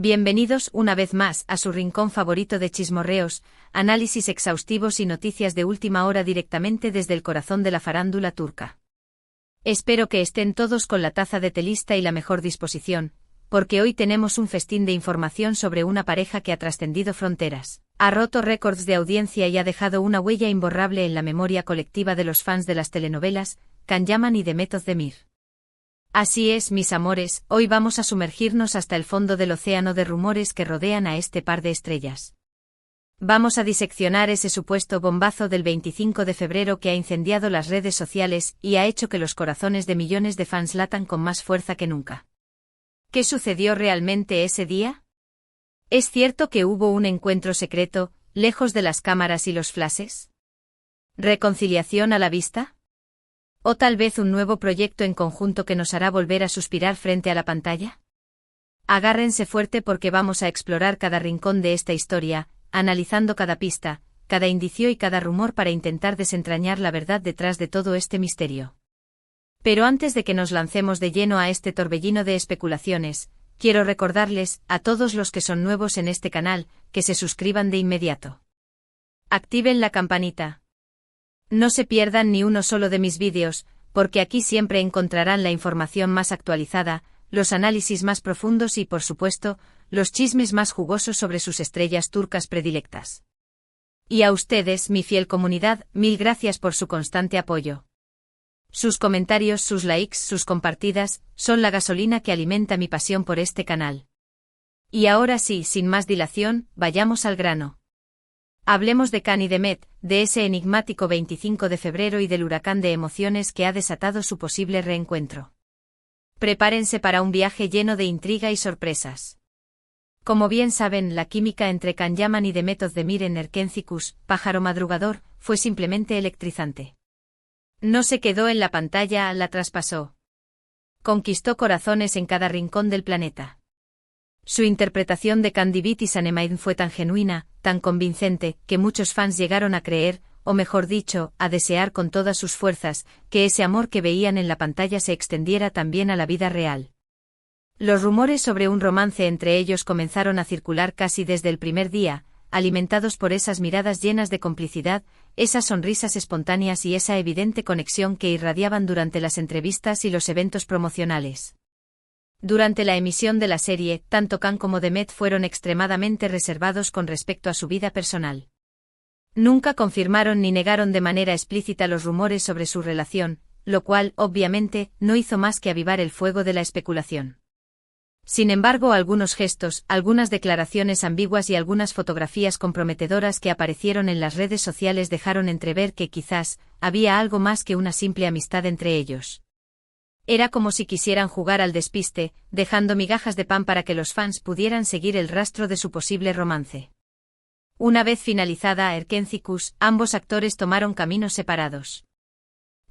Bienvenidos una vez más a su rincón favorito de chismorreos, análisis exhaustivos y noticias de última hora directamente desde el corazón de la farándula turca. Espero que estén todos con la taza de té lista y la mejor disposición, porque hoy tenemos un festín de información sobre una pareja que ha trascendido fronteras, ha roto récords de audiencia y ha dejado una huella imborrable en la memoria colectiva de los fans de las telenovelas, Can Yaman y Demet Özdemir. Así es, mis amores, hoy vamos a sumergirnos hasta el fondo del océano de rumores que rodean a este par de estrellas. Vamos a diseccionar ese supuesto bombazo del 25 de febrero que ha incendiado las redes sociales y ha hecho que los corazones de millones de fans latan con más fuerza que nunca. ¿Qué sucedió realmente ese día? ¿Es cierto que hubo un encuentro secreto, lejos de las cámaras y los flashes? ¿Reconciliación a la vista? ¿O tal vez un nuevo proyecto en conjunto que nos hará volver a suspirar frente a la pantalla? Agárrense fuerte porque vamos a explorar cada rincón de esta historia, analizando cada pista, cada indicio y cada rumor para intentar desentrañar la verdad detrás de todo este misterio. Pero antes de que nos lancemos de lleno a este torbellino de especulaciones, quiero recordarles, a todos los que son nuevos en este canal, que se suscriban de inmediato. Activen la campanita. No se pierdan ni uno solo de mis vídeos, porque aquí siempre encontrarán la información más actualizada, los análisis más profundos y, por supuesto, los chismes más jugosos sobre sus estrellas turcas predilectas. Y a ustedes, mi fiel comunidad, mil gracias por su constante apoyo. Sus comentarios, sus likes, sus compartidas, son la gasolina que alimenta mi pasión por este canal. Y ahora sí, sin más dilación, vayamos al grano. Hablemos de Can y Demet, de ese enigmático 25 de febrero y del huracán de emociones que ha desatado su posible reencuentro. Prepárense para un viaje lleno de intriga y sorpresas. Como bien saben, la química entre Can Yaman y Demet Özdemir en Erkencikus, pájaro madrugador, fue simplemente electrizante. No se quedó en la pantalla, la traspasó. Conquistó corazones en cada rincón del planeta. Su interpretación de Candivit y Sanemayın fue tan genuina, tan convincente, que muchos fans llegaron a creer, o mejor dicho, a desear con todas sus fuerzas, que ese amor que veían en la pantalla se extendiera también a la vida real. Los rumores sobre un romance entre ellos comenzaron a circular casi desde el primer día, alimentados por esas miradas llenas de complicidad, esas sonrisas espontáneas y esa evidente conexión que irradiaban durante las entrevistas y los eventos promocionales. Durante la emisión de la serie, tanto Can como Demet fueron extremadamente reservados con respecto a su vida personal. Nunca confirmaron ni negaron de manera explícita los rumores sobre su relación, lo cual, obviamente, no hizo más que avivar el fuego de la especulación. Sin embargo, algunos gestos, algunas declaraciones ambiguas y algunas fotografías comprometedoras que aparecieron en las redes sociales dejaron entrever que quizás había algo más que una simple amistad entre ellos. Era como si quisieran jugar al despiste, dejando migajas de pan para que los fans pudieran seguir el rastro de su posible romance. Una vez finalizada Erkencikus, ambos actores tomaron caminos separados.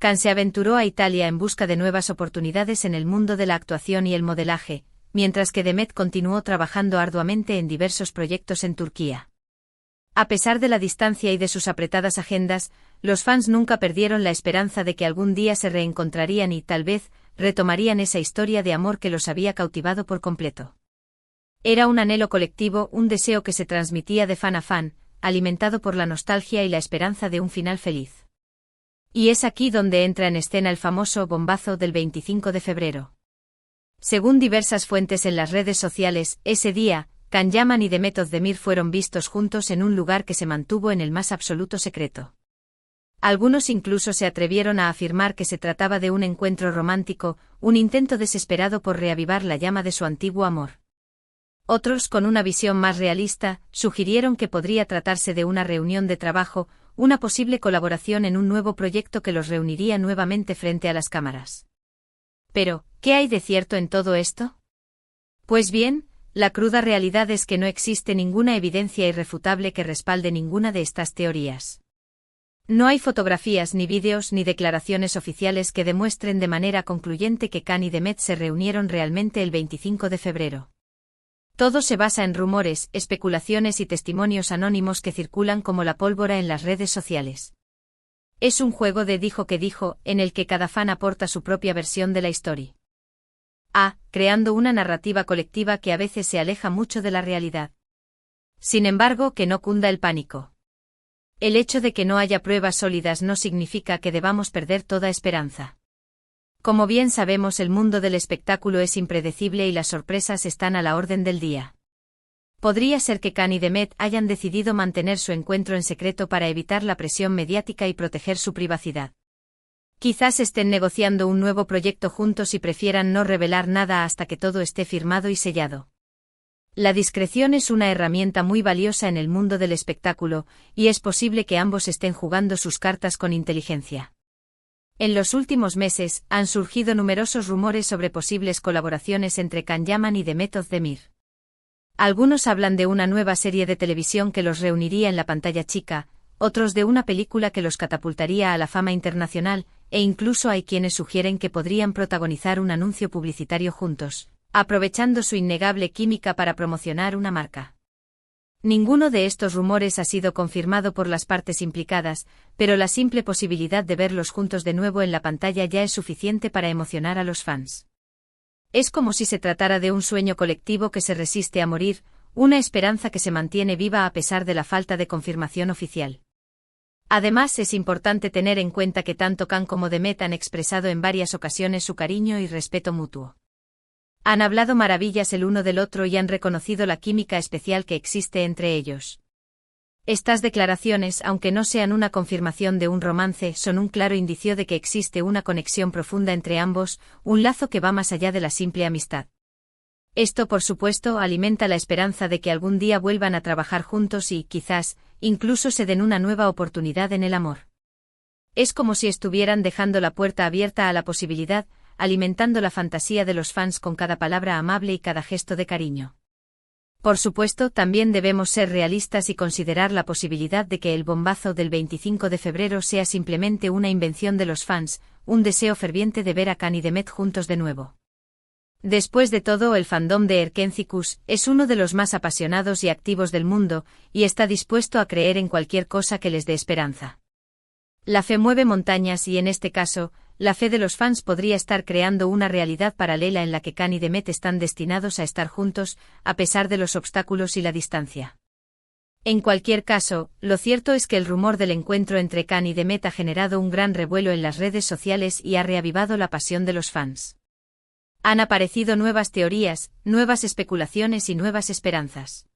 Can se aventuró a Italia en busca de nuevas oportunidades en el mundo de la actuación y el modelaje, mientras que Demet continuó trabajando arduamente en diversos proyectos en Turquía. A pesar de la distancia y de sus apretadas agendas, los fans nunca perdieron la esperanza de que algún día se reencontrarían y, tal vez, retomarían esa historia de amor que los había cautivado por completo. Era un anhelo colectivo, un deseo que se transmitía de fan a fan, alimentado por la nostalgia y la esperanza de un final feliz. Y es aquí donde entra en escena el famoso bombazo del 25 de febrero. Según diversas fuentes en las redes sociales, ese día, Can Yaman y Demet Özdemir fueron vistos juntos en un lugar que se mantuvo en el más absoluto secreto. Algunos incluso se atrevieron a afirmar que se trataba de un encuentro romántico, un intento desesperado por reavivar la llama de su antiguo amor. Otros, con una visión más realista, sugirieron que podría tratarse de una reunión de trabajo, una posible colaboración en un nuevo proyecto que los reuniría nuevamente frente a las cámaras. Pero, ¿qué hay de cierto en todo esto? Pues bien, la cruda realidad es que no existe ninguna evidencia irrefutable que respalde ninguna de estas teorías. No hay fotografías ni vídeos ni declaraciones oficiales que demuestren de manera concluyente que Can y Demet se reunieron realmente el 25 de febrero. Todo se basa en rumores, especulaciones y testimonios anónimos que circulan como la pólvora en las redes sociales. Es un juego de dijo que dijo, en el que cada fan aporta su propia versión de la historia. creando una narrativa colectiva que a veces se aleja mucho de la realidad. Sin embargo, que no cunda el pánico. El hecho de que no haya pruebas sólidas no significa que debamos perder toda esperanza. Como bien sabemos, el mundo del espectáculo es impredecible y las sorpresas están a la orden del día. Podría ser que Khan y Demet hayan decidido mantener su encuentro en secreto para evitar la presión mediática y proteger su privacidad. Quizás estén negociando un nuevo proyecto juntos y prefieran no revelar nada hasta que todo esté firmado y sellado. La discreción es una herramienta muy valiosa en el mundo del espectáculo, y es posible que ambos estén jugando sus cartas con inteligencia. En los últimos meses, han surgido numerosos rumores sobre posibles colaboraciones entre Can Yaman y Demet Özdemir. Algunos hablan de una nueva serie de televisión que los reuniría en la pantalla chica, otros de una película que los catapultaría a la fama internacional, e incluso hay quienes sugieren que podrían protagonizar un anuncio publicitario juntos, aprovechando su innegable química para promocionar una marca. Ninguno de estos rumores ha sido confirmado por las partes implicadas, pero la simple posibilidad de verlos juntos de nuevo en la pantalla ya es suficiente para emocionar a los fans. Es como si se tratara de un sueño colectivo que se resiste a morir, una esperanza que se mantiene viva a pesar de la falta de confirmación oficial. Además, es importante tener en cuenta que tanto Khan como Demet han expresado en varias ocasiones su cariño y respeto mutuo. Han hablado maravillas el uno del otro y han reconocido la química especial que existe entre ellos. Estas declaraciones, aunque no sean una confirmación de un romance, son un claro indicio de que existe una conexión profunda entre ambos, un lazo que va más allá de la simple amistad. Esto, por supuesto, alimenta la esperanza de que algún día vuelvan a trabajar juntos y, quizás, incluso se den una nueva oportunidad en el amor. Es como si estuvieran dejando la puerta abierta a la posibilidad, alimentando la fantasía de los fans con cada palabra amable y cada gesto de cariño. Por supuesto, también debemos ser realistas y considerar la posibilidad de que el bombazo del 25 de febrero sea simplemente una invención de los fans, un deseo ferviente de ver a Khan y Demet juntos de nuevo. Después de todo, el fandom de Erkencikus es uno de los más apasionados y activos del mundo, y está dispuesto a creer en cualquier cosa que les dé esperanza. La fe mueve montañas y en este caso, la fe de los fans podría estar creando una realidad paralela en la que Khan y Demet están destinados a estar juntos, a pesar de los obstáculos y la distancia. En cualquier caso, lo cierto es que el rumor del encuentro entre Khan y Demet ha generado un gran revuelo en las redes sociales y ha reavivado la pasión de los fans. Han aparecido nuevas teorías, nuevas especulaciones y nuevas esperanzas.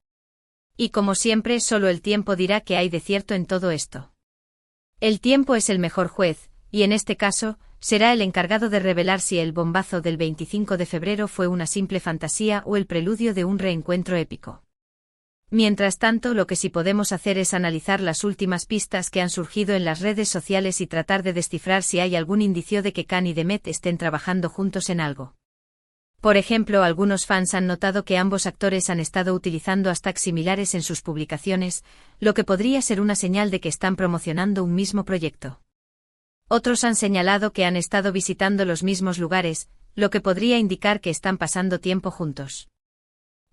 Y como siempre, solo el tiempo dirá qué hay de cierto en todo esto. El tiempo es el mejor juez, y en este caso, será el encargado de revelar si el bombazo del 25 de febrero fue una simple fantasía o el preludio de un reencuentro épico. Mientras tanto, lo que sí podemos hacer es analizar las últimas pistas que han surgido en las redes sociales y tratar de descifrar si hay algún indicio de que Khan y Demet estén trabajando juntos en algo. Por ejemplo, algunos fans han notado que ambos actores han estado utilizando hashtags similares en sus publicaciones, lo que podría ser una señal de que están promocionando un mismo proyecto. Otros han señalado que han estado visitando los mismos lugares, lo que podría indicar que están pasando tiempo juntos.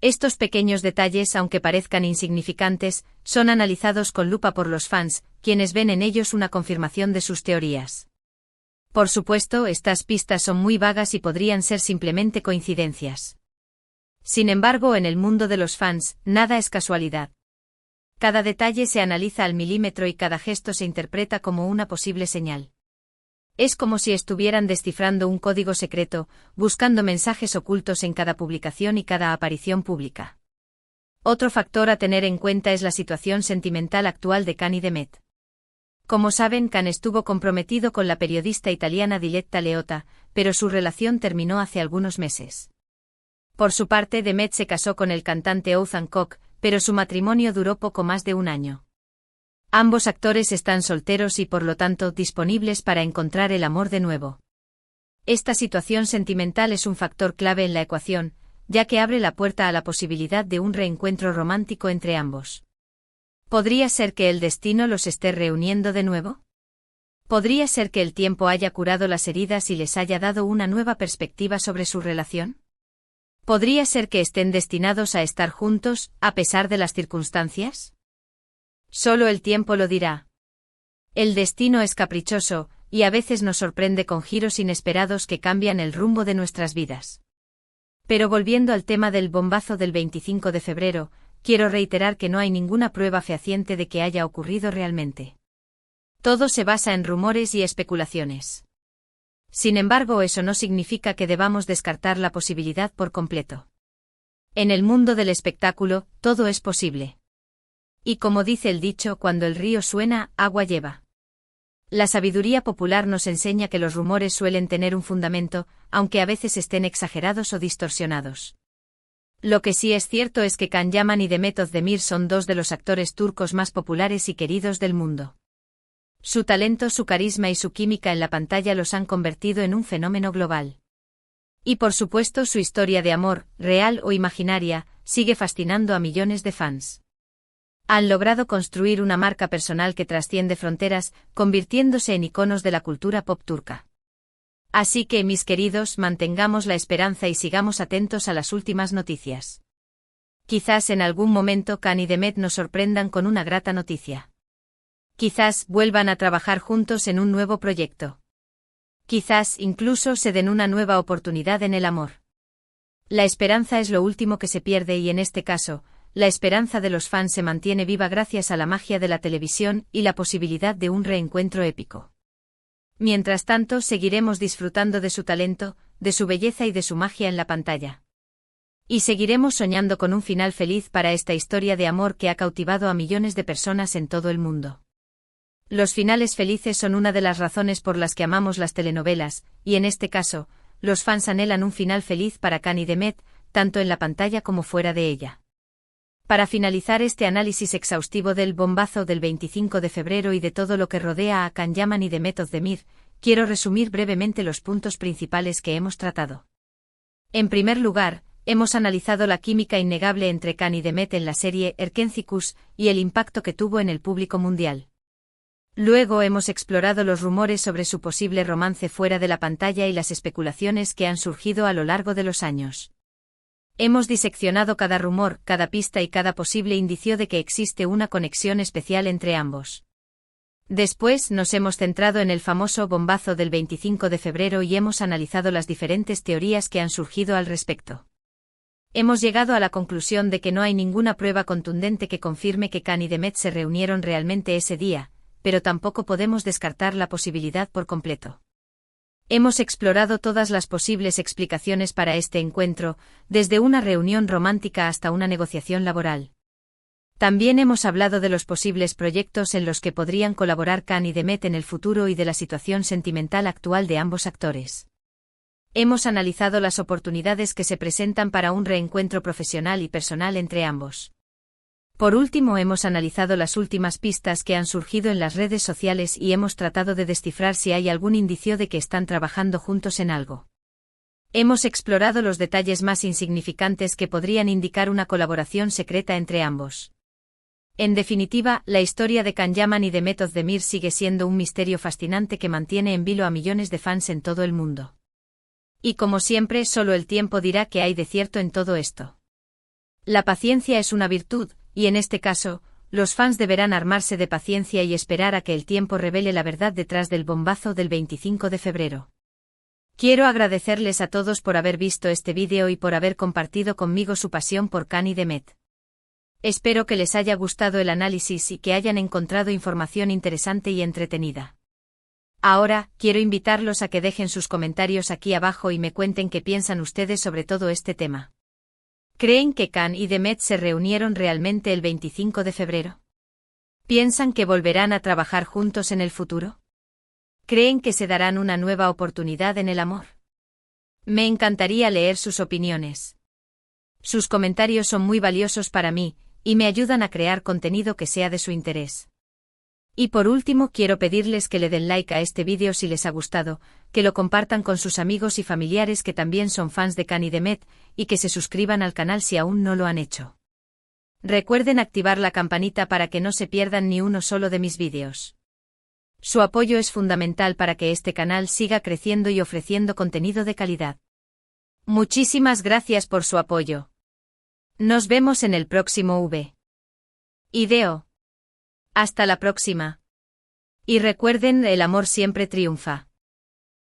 Estos pequeños detalles, aunque parezcan insignificantes, son analizados con lupa por los fans, quienes ven en ellos una confirmación de sus teorías. Por supuesto, estas pistas son muy vagas y podrían ser simplemente coincidencias. Sin embargo, en el mundo de los fans, nada es casualidad. Cada detalle se analiza al milímetro y cada gesto se interpreta como una posible señal. Es como si estuvieran descifrando un código secreto, buscando mensajes ocultos en cada publicación y cada aparición pública. Otro factor a tener en cuenta es la situación sentimental actual de Khan y Demet. Como saben, Khan estuvo comprometido con la periodista italiana Diletta Leotta, pero su relación terminó hace algunos meses. Por su parte, Demet se casó con el cantante Oğuzhan Koç, pero su matrimonio duró poco más de un año. Ambos actores están solteros y por lo tanto disponibles para encontrar el amor de nuevo. Esta situación sentimental es un factor clave en la ecuación, ya que abre la puerta a la posibilidad de un reencuentro romántico entre ambos. ¿Podría ser que el destino los esté reuniendo de nuevo? ¿Podría ser que el tiempo haya curado las heridas y les haya dado una nueva perspectiva sobre su relación? ¿Podría ser que estén destinados a estar juntos, a pesar de las circunstancias? Solo el tiempo lo dirá. El destino es caprichoso, y a veces nos sorprende con giros inesperados que cambian el rumbo de nuestras vidas. Pero volviendo al tema del bombazo del 25 de febrero, quiero reiterar que no hay ninguna prueba fehaciente de que haya ocurrido realmente. Todo se basa en rumores y especulaciones. Sin embargo, eso no significa que debamos descartar la posibilidad por completo. En el mundo del espectáculo, todo es posible. Y como dice el dicho, cuando el río suena, agua lleva. La sabiduría popular nos enseña que los rumores suelen tener un fundamento, aunque a veces estén exagerados o distorsionados. Lo que sí es cierto es que Can Yaman y Demet Özdemir son dos de los actores turcos más populares y queridos del mundo. Su talento, su carisma y su química en la pantalla los han convertido en un fenómeno global. Y por supuesto su historia de amor, real o imaginaria, sigue fascinando a millones de fans. Han logrado construir una marca personal que trasciende fronteras, convirtiéndose en iconos de la cultura pop turca. Así que, mis queridos, mantengamos la esperanza y sigamos atentos a las últimas noticias. Quizás en algún momento Can y Demet nos sorprendan con una grata noticia. Quizás vuelvan a trabajar juntos en un nuevo proyecto. Quizás incluso se den una nueva oportunidad en el amor. La esperanza es lo último que se pierde y en este caso, la esperanza de los fans se mantiene viva gracias a la magia de la televisión y la posibilidad de un reencuentro épico. Mientras tanto, seguiremos disfrutando de su talento, de su belleza y de su magia en la pantalla. Y seguiremos soñando con un final feliz para esta historia de amor que ha cautivado a millones de personas en todo el mundo. Los finales felices son una de las razones por las que amamos las telenovelas, y en este caso, los fans anhelan un final feliz para Can y Demet, tanto en la pantalla como fuera de ella. Para finalizar este análisis exhaustivo del bombazo del 25 de febrero y de todo lo que rodea a Can Yaman y Demet Özdemir, quiero resumir brevemente los puntos principales que hemos tratado. En primer lugar, hemos analizado la química innegable entre Can y Demet en la serie Erkenci y el impacto que tuvo en el público mundial. Luego hemos explorado los rumores sobre su posible romance fuera de la pantalla y las especulaciones que han surgido a lo largo de los años. Hemos diseccionado cada rumor, cada pista y cada posible indicio de que existe una conexión especial entre ambos. Después nos hemos centrado en el famoso bombazo del 25 de febrero y hemos analizado las diferentes teorías que han surgido al respecto. Hemos llegado a la conclusión de que no hay ninguna prueba contundente que confirme que Can y Demet se reunieron realmente ese día, pero tampoco podemos descartar la posibilidad por completo. Hemos explorado todas las posibles explicaciones para este encuentro, desde una reunión romántica hasta una negociación laboral. También hemos hablado de los posibles proyectos en los que podrían colaborar Can y Demet en el futuro y de la situación sentimental actual de ambos actores. Hemos analizado las oportunidades que se presentan para un reencuentro profesional y personal entre ambos. Por último, hemos analizado las últimas pistas que han surgido en las redes sociales y hemos tratado de descifrar si hay algún indicio de que están trabajando juntos en algo. Hemos explorado los detalles más insignificantes que podrían indicar una colaboración secreta entre ambos. En definitiva, la historia de Can Yaman y Demet Özdemir sigue siendo un misterio fascinante que mantiene en vilo a millones de fans en todo el mundo. Y como siempre, solo el tiempo dirá qué hay de cierto en todo esto. La paciencia es una virtud, y en este caso, los fans deberán armarse de paciencia y esperar a que el tiempo revele la verdad detrás del bombazo del 25 de febrero. Quiero agradecerles a todos por haber visto este vídeo y por haber compartido conmigo su pasión por Can y Demet. Espero que les haya gustado el análisis y que hayan encontrado información interesante y entretenida. Ahora, quiero invitarlos a que dejen sus comentarios aquí abajo y me cuenten qué piensan ustedes sobre todo este tema. ¿Creen que Can y Demet se reunieron realmente el 25 de febrero? ¿Piensan que volverán a trabajar juntos en el futuro? ¿Creen que se darán una nueva oportunidad en el amor? Me encantaría leer sus opiniones. Sus comentarios son muy valiosos para mí, y me ayudan a crear contenido que sea de su interés. Y por último, quiero pedirles que le den like a este vídeo si les ha gustado, que lo compartan con sus amigos y familiares que también son fans de Can y Demet, y que se suscriban al canal si aún no lo han hecho. Recuerden activar la campanita para que no se pierdan ni uno solo de mis vídeos. Su apoyo es fundamental para que este canal siga creciendo y ofreciendo contenido de calidad. Muchísimas gracias por su apoyo. Nos vemos en el próximo video. Hasta la próxima. Y recuerden, el amor siempre triunfa.